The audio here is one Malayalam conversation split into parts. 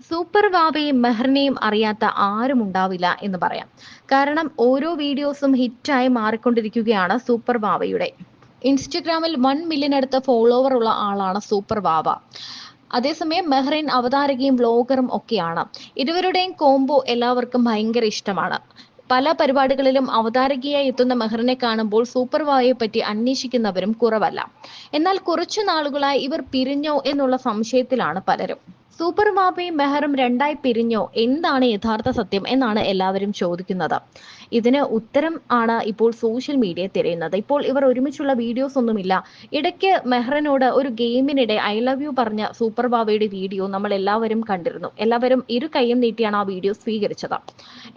സൂപ്പർ വാവയും മെഹറിനെയും അറിയാത്ത ആരും ഉണ്ടാവില്ല എന്ന് പറയാം. കാരണം ഓരോ വീഡിയോസും ഹിറ്റായി മാറിക്കൊണ്ടിരിക്കുകയാണ് സൂപ്പർ വാവയുടെ. ഇൻസ്റ്റഗ്രാമിൽ 1 മില്യൺ അടുത്ത ഫോളോവർ ഉള്ള ആളാണ് സൂപ്പർ വാവ. അതേസമയം മെഹ്റിൻ അവതാരകയും വ്ലോഗറും ഒക്കെയാണ്. ഇരുവരുടെയും കോംബോ എല്ലാവർക്കും ഭയങ്കര ഇഷ്ടമാണ്. പല പരിപാടികളിലും അവതാരകയായി എത്തുന്ന മെഹറിനെ കാണുമ്പോൾ സൂപ്പർ വാവയെ പറ്റി അന്വേഷിക്കുന്നവരും കുറവല്ല. എന്നാൽ കുറച്ചു നാളുകളായി ഇവർ പിരിഞ്ഞോ എന്നുള്ള സംശയത്തിലാണ് പലരും. സൂപ്പർ വാവയും മെഹറും രണ്ടായി പിരിഞ്ഞോ? എന്താണ് യഥാർത്ഥ സത്യം എന്നാണ് എല്ലാവരും ചോദിക്കുന്നത്. ഇതിന് ഉത്തരം ആണ് ഇപ്പോൾ സോഷ്യൽ മീഡിയ തിരയുന്നത്. ഇപ്പോൾ ഇവർ ഒരുമിച്ചുള്ള വീഡിയോസ് ഒന്നുമില്ല. ഇടയ്ക്ക് മെഹറിനോട് ഒരു ഗെയിമിനിടെ ഐ ലവ് യു പറഞ്ഞ സൂപ്പർ വാവയുടെ വീഡിയോ നമ്മൾ എല്ലാവരും കണ്ടിരുന്നു. എല്ലാവരും ഇരു കൈയും നീട്ടിയാണ് ആ വീഡിയോ സ്വീകരിച്ചത്.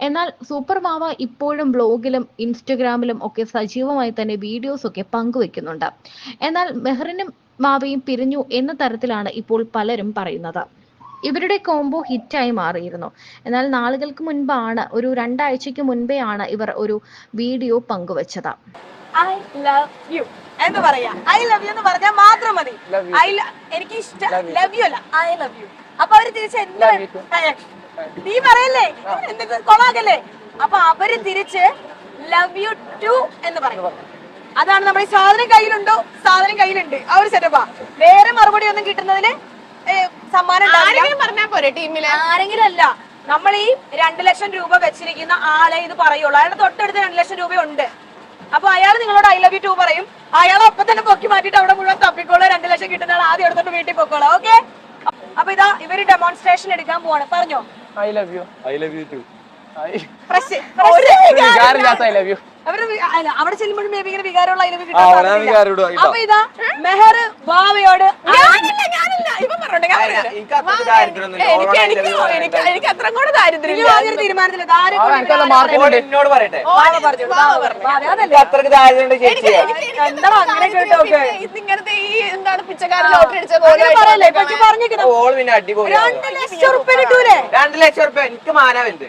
എന്നാൽ സൂപ്പർ വാവ ഇപ്പോഴും ബ്ലോഗിലും ഇൻസ്റ്റഗ്രാമിലും ഒക്കെ സജീവമായി തന്നെ വീഡിയോസ് ഒക്കെ പങ്കുവെക്കുന്നുണ്ട്. എന്നാൽ മെഹറിനും വാവയും പിരിഞ്ഞു എന്ന തരത്തിലാണ് ഇപ്പോൾ പലരും പറയുന്നത്. ഇവരുടെ കോംബോ ഹിറ്റായി മാറിയിരുന്നു. എന്നാൽ നാളുകൾക്ക് മുൻപാണ്, ഒരു 2 ആഴ്ചയ്ക്ക് മുൻപേ ആണ് ഇവർ ഒരു വീഡിയോ പങ്കുവച്ചത്. ഐ ലവ് യു എന്ന് പറയാ. ഐ ലവ് യു എന്ന് പറഞ്ഞാൽ മാത്രം മതി. എനിക്ക് ഇഷ്ടം ലവ് യു അല്ല, ഐ ലവ് യു. അപ്പൊ അവര് തിരിച്ച് നീ പറയല്ലേ, എന്തൊക്കെ കൊളാകല്ലേ. അപ്പൊ അവര് തിരിച്ച് ലവ് യു ടു എന്ന് പറയും. അതാണ് നമ്മുടെ സാധനം കയ്യിലുണ്ടോ, സാധനം കയ്യിലുണ്ട്, ആ ഒരു സെറ്റപ്പാ. വേറെ മറുപടി ഒന്നും കിട്ടുന്നതിന് സമ്മാനം പറഞ്ഞാൽ പോരെ ടീമില്. ആരെങ്കിലും അല്ല, നമ്മൾ ഈ 2 ലക്ഷം രൂപ വെച്ചിരിക്കുന്ന ആളെ ഇത് പറയുള്ളൂ. അയാളുടെ തൊട്ടടുത്ത് 2 ലക്ഷം രൂപയുണ്ട്. അപ്പൊ അയാൾ നിങ്ങളോട് ഐ ലവ് യു ടു പറയും. അയാൾ അപ്പൊ തന്നെ പൊക്കി മാറ്റിട്ട് അവിടെ മുഴുവൻ തപ്പിക്കോളൂ. 2 ലക്ഷം കിട്ടുന്ന ആൾ ആദ്യം എടുത്തോണ്ട് വീട്ടിൽ പൊക്കോളൂ. ഓക്കെ, അപ്പൊ ഇതാ ഇവര് ഡെമോൺസ്ട്രേഷൻ എടുക്കാൻ പോവാണ്. പറഞ്ഞോ I love you. I love you too. അവിടെ ചെല്ലുമ്പോഴും ഇങ്ങനെ വികാരമുള്ള ഐ ലവ് യു കിട്ടും. അപ്പൊ ഇതാ മെഹർ വാവയോട് എനിക്ക് അത്ര കൂടെ തീരുമാനത്തില്ല. എന്താ അങ്ങനെ കേട്ടോ, ഇങ്ങനത്തെ ഈ എന്താണ് പിച്ചക്കാരൻ ലോട്ടറി അടിച്ചത് 2 ലക്ഷം റുപ്യ കിട്ടൂലേ? 2 ലക്ഷം റുപ്യ എനിക്ക് മാനാവുണ്ട്.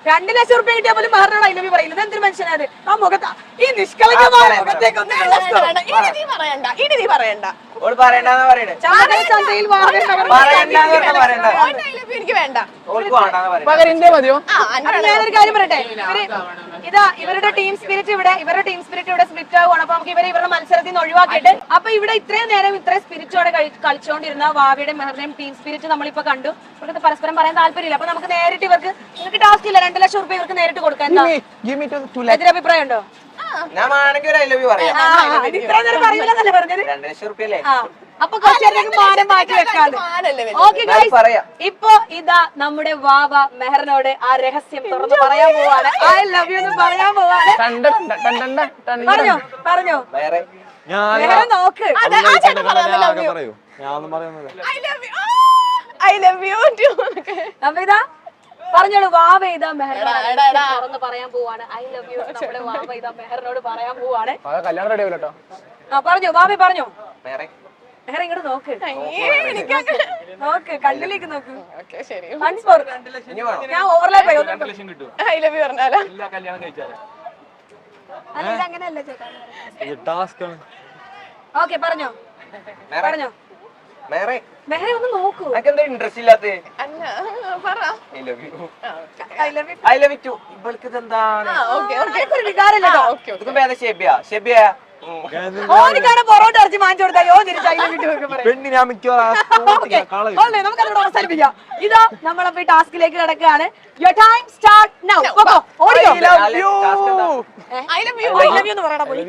2 ലക്ഷം റുപ്യ കിട്ടിയാൽ പോലും മെഹറിനോട് ഐ ലവ് യു പറയുന്നത് എന്തൊരു മനുഷ്യനാണ്. ആ മുഖത്ത് ഈ നിഷ്കളങ്കമായ മുഖത്തേക്കൊന്നും എനിക്ക് വേണ്ട. ഞാനൊരു കാര്യം പറയട്ടെ, ഇതാ ഇവരുടെ ടീം സ്പിരിറ്റ് ഇവിടെ സ്പ്ലിറ്റ് ആവുകയാണ്. അപ്പൊ നമുക്ക് ഇവരുടെ മത്സരത്തിൽ നിന്ന് ഒഴിവാക്കിയിട്ട്, അപ്പൊ ഇവിടെ ഇത്രയും നേരം ഇത്രയും സ്പിരിറ്റോടെ കളിച്ചുകൊണ്ടിരുന്ന വാവയുടെയും മെഹറിന്റെയും ടീം സ്പിരിറ്റ് നമ്മളിപ്പോ കണ്ടു. ഇവർക്ക് പരസ്പരം പറയാൻ താല്പര്യമില്ല. അപ്പൊ നമുക്ക് നേരിട്ട് നിങ്ങൾക്ക് ടാസ്ക് ഇല്ല, 2 ലക്ഷം റുപ്യ ഇവർക്ക് നേരിട്ട് കൊടുക്കാൻ. എന്താ അഭിപ്രായം ഉണ്ടോ? അപ്പൊ കുറച്ചേരത്തേക്ക് മാനം മാറ്റി വെക്കാതെ. ഓക്കെ ഗൈസ്, ഇപ്പൊ ഇതാ നമ്മുടെ വാവ മെഹറിനോട് ആ രഹസ്യം തുറന്ന് പറയാൻ പോവാണ്. ഐ ലവ് യു എന്ന് പറയാൻ പോവാണ്. പറഞ്ഞോ മെഹർ നോക്ക്. I love you too. അപ്പൊ ഇതാ പറഞ്ഞോളൂ, വാവ ഇതാ മെഹറിനോട് തുറന്ന് പറയാൻ പോവാണ്. ഐ ലവ് യു നമ്മുടെ വാവ ഇതാ മെഹറിനോട് പറയാൻ പോവാണ്. പറഞ്ഞോ വാവ, പറഞ്ഞോ. മെഹർ ഇങ്ങോട്ട് നോക്ക്, നോക്ക് കണ്ണിലേക്ക് നോക്ക്. ഞാൻ ഓവർലാപ്പ് അങ്ങനെയല്ല ചേട്ടാ. ഓക്കെ പറഞ്ഞോ മെഹറെ ഒന്ന് നോക്കൂ. ഇൻട്രസ്റ്റ് ഇല്ലാത്ത പൊറോട്ട ഇറച്ചി വാങ്ങിച്ചു കൊടുത്താലോ നമുക്കതോട് അവസാനിപ്പിക്കാം. ഇതാ നമ്മളപ്പോ ഈ ടാസ്കിലേക്ക് കിടക്കുകയാണ്. Your time start now. I love you എന്ന് പറയണ പോയി.